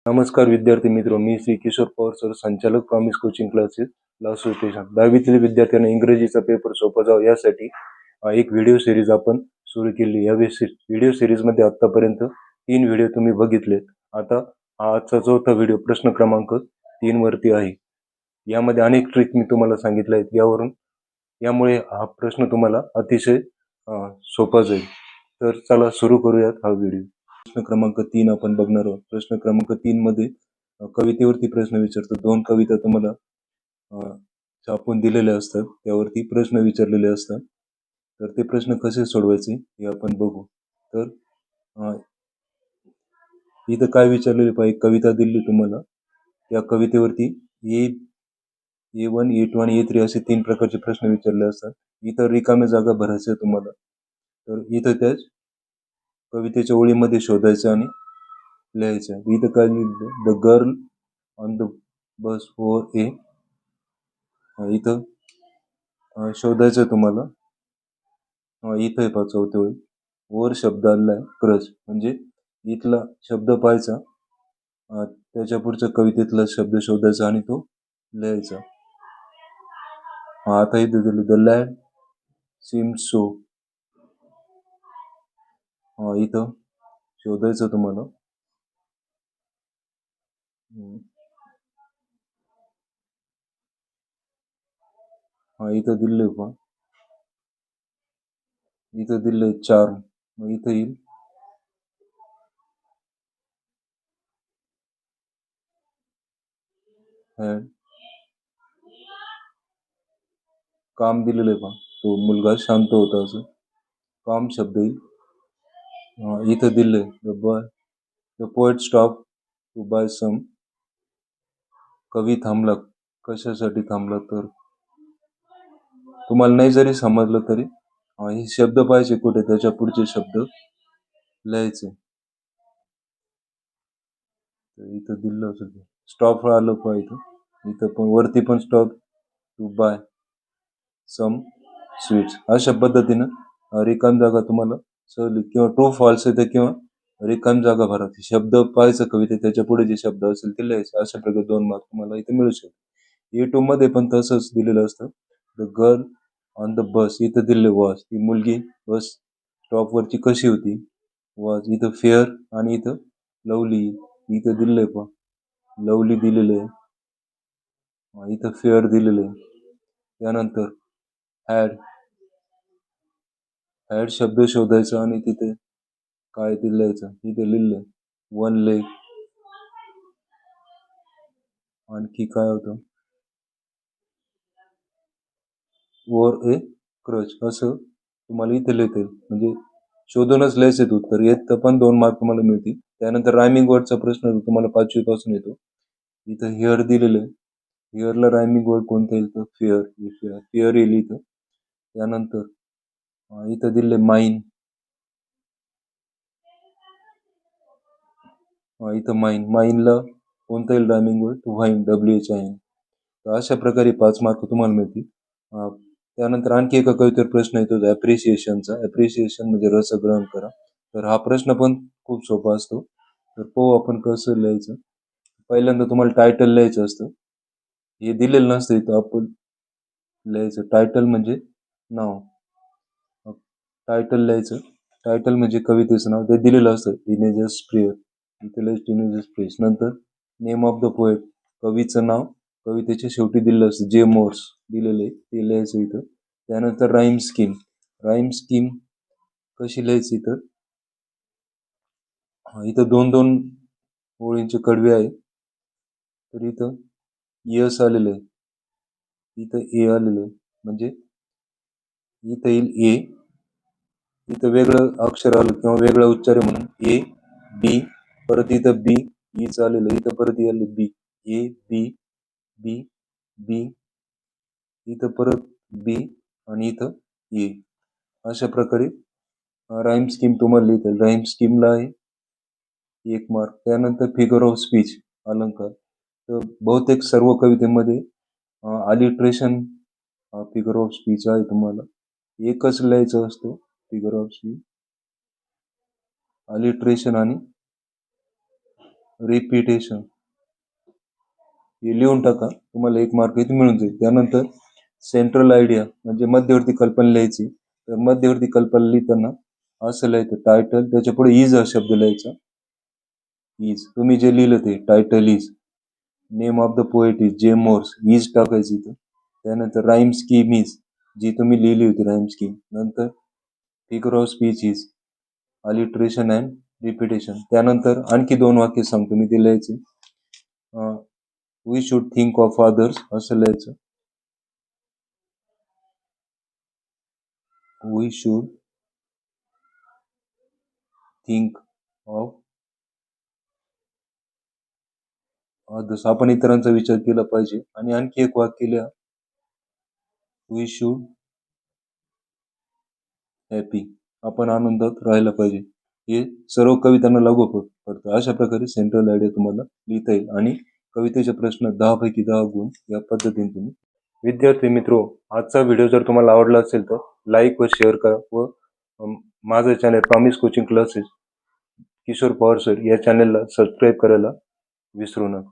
नमस्कार विद्यार्थी मित्र, मी श्री किशोर पवार सर, संचालक promise coaching classes Lasur station. 10वीतील विद्यार्थ्यांना इंग्रजीचा पेपर सोपा जावा यासाठी एक व्हिडिओ सिरीज आपण सुरू केली. या व्हिडिओ सिरीजमध्ये आतापर्यंत 3 व्हिडिओ तुम्ही बघितलेत. आता हा आजचा चौथा व्हिडिओ प्रश्न क्रमांक 3 वरती आहे. यामध्ये अनेक ट्रिक मी तुम्हाला सांगितल्या आहेत. यामुळे हा प्रश्न तुम्हाला अतिशय सोपा जाईल. तर चला सुरू करूयात हा व्हिडिओ. प्रश्न क्रमांक 3 आपण बघणार आहोत. प्रश्न क्रमांक 3 मध्ये कवितेवरती प्रश्न विचारतो. 2 कविता तुम्हाला छापून दिलेल्या असतात, त्यावरती प्रश्न विचारलेले असतात. तर ते प्रश्न कसे सोडवायचे हे आपण बघू. तर इथं काय विचारलेले पाहिजे, कविता दिली तुम्हाला, त्या कवितेवरती A1, A2 आणि A3 असे 3 प्रकारचे प्रश्न विचारले असतात. इथं रिकाम्या जागा भरायच्या तुम्हाला. तर इथं त्या कवितेच्या ओळीमध्ये शोधायचं आणि लिहायचं. इथं काय लिहिलं, the girl on the bus for a. इथं शोधायचं तुम्हाला. इथं आहे 5 वेळ वर शब्द आलाय क्रच, म्हणजे इथला शब्द पाहायचा, त्याच्या पुढच्या कवितेतला शब्द शोधायचा आणि तो लिहायचा. आता इथं दिलं, द लँड सीम्स सो. इथं शोधायचं तुम्हाला. इथं दिलंय पहा, इथं दिलंय 4. मग इथं येईल हॅड. काम दिलेलं आहे पहा, तो मुलगा शांत होता, असं काम शब्द येईल. इथं दिलंय, the poet stop to buy some. कवी थांबला, कशासाठी थांबला, तर तुम्हाला नाही जरी समजलं तरी हे शब्द पाहिजे कुठे, त्याच्या पुढचे शब्द लिहायचे. इथं दिलं होतं स्टॉप आलं पहा, इथं पण वरती पण stop to buy some sweets. अशा पद्धतीनं रिकाम जागा तुम्हाला सहली, किंवा ट्रू फॉल्स येते किंवा रिकाम जागा भरा. शब्द पाहायचं कविते, त्याच्या पुढे जे शब्द असेल ते लिहायचे. अशा प्रकारे 2 मार्क तुम्हाला इथे मिळू शकतात. A2 मध्ये पण तसंच दिलेलं असतं. The girl on the bus, इथं दिले वॉज, ती मुलगी बस स्टॉप वरची कशी होती, वॉज. इथं फेअर आणि इथं लवली, इथं दिलंय पहा, लवली दिलेलं आहे, इथं फेअर दिलेलं आहे. त्यानंतर हॅड शब्द शोधायचा आणि तिथे काय ते लिहायचं. इथे लिहिलंय 1 लेग. आणखी काय होतं, वर ए क्रच, असं तुम्हाला इथे लिहिता येईल. म्हणजे शोधूनच लिहायचं उत्तर. येत पण 2 मार्क तुम्हाला मिळतील. त्यानंतर रायमिंग वर्डचा प्रश्न तुम्हाला 5वी पासून येतो. इथं हिअर दिलेलं आहे, हिअरला रायमिंग वर्ड कोणतं येईल, तर फेअर. फेअर येईल इथं. त्यानंतर इथं दिले माइन, इथं माइनला कोणतं येईल rhyming word, to whine, WHIN. तर अशा प्रकारे 5 मार्क तुम्हाला मिळतील. त्यानंतर आणखी एका कवितेवर प्रश्न येतो ॲप्रिसिएशनचा. ॲप्रिसिएशन म्हणजे रसग्रहण करा. तर हा प्रश्न पण खूप सोपा असतो. तर पाहू आपण कसं लिहायचं. पहिल्यांदा तुम्हाला टायटल लिहायचं असतं. हे दिलेलं नसतं, इथं आपण लिहायचं. टायटल म्हणजे नाव. टायटल लिहायचं. टायटल म्हणजे कवितेचं नाव, ते दिलेलं असतं. टीनेजर्स प्रेयर, इथं लिहायचं टीनेजर्स प्रेयर्स. नंतर नेम ऑफ द पोएट, कवीचं नाव कवितेच्या शेवटी दिलेलं असतं. जे मोर्स दिलेलं आहे ते लिहायचं इथं. त्यानंतर राईम स्कीम. राईम स्कीम कशी लिहायची, तर इथं 2-2 ओळींचे कडवे आहे. तर इथं यस आलेलं आहे, इथं ए आलेलं आहे, म्हणजे इथं येईल ए, इथं वेगळं अक्षर आलं किंवा वेगळा उच्चार आहे म्हणून ए बी, परत इथं बी ईच आलेलं, इथं परत आले बी, ए बी बी बी, इथं परत बी आणि इथं ए. अशा प्रकारे राईम स्कीम तुम्हाला लिहिता येईल. राईम स्कीमला आहे 1 मार्क. त्यानंतर फिगर ऑफ स्पीच, अलंकार. तर बहुतेक सर्व कवितेमध्ये अलिट्रेशन फिगर ऑफ स्पीच आहे. तुम्हाला एकच लिहायचं असतो फिगर ऑफ स्पीच, अलिट्रेशन आणि रिपिटेशन हे लिहून टाका, तुम्हाला 1 मार्क इथे मिळून जाईल. त्यानंतर सेंट्रल आयडिया म्हणजे मध्यवर्ती कल्पना लिहायची. तर मध्यवर्ती कल्पना लिहिताना असं लिहायचं टायटल, त्याच्या पुढे इज हा शब्द लिहायचा. इज तुम्ही जे लिहिलं ते title is, name of the poet is James Morse, is टाकायची इथं. त्यानंतर राईम स्कीम इज जी तुम्ही लिहिली होती राईम स्कीम. नंतर figure of speech is alliteration and repetition. त्यानंतर आणखी 2 वाक्य सांगतो मी, ते लिहायचे. We should think of others असं लिहायचं. We should think of others, आपण इतरांचा विचार केला पाहिजे. आणि आणखी एक वाक्य लिहा, वी शुड हॅपी, आपण आनंदात राहायला पाहिजे. हे सर्व कवितांना लागू पडतं. अशा प्रकारे सेंट्रल आयडिया तुम्हाला लिहिता येईल आणि कवितेचे प्रश्न 10 पैकी 10 गुण या पद्धतीने तुम्ही. विद्यार्थी मित्रो, आजचा व्हिडिओ जर तुम्हाला आवडला असेल तर लाईक व शेअर करा व माझं channel promise coaching classes Kishor Pawar sir या चॅनलला सबस्क्राईब करायला विसरू नका.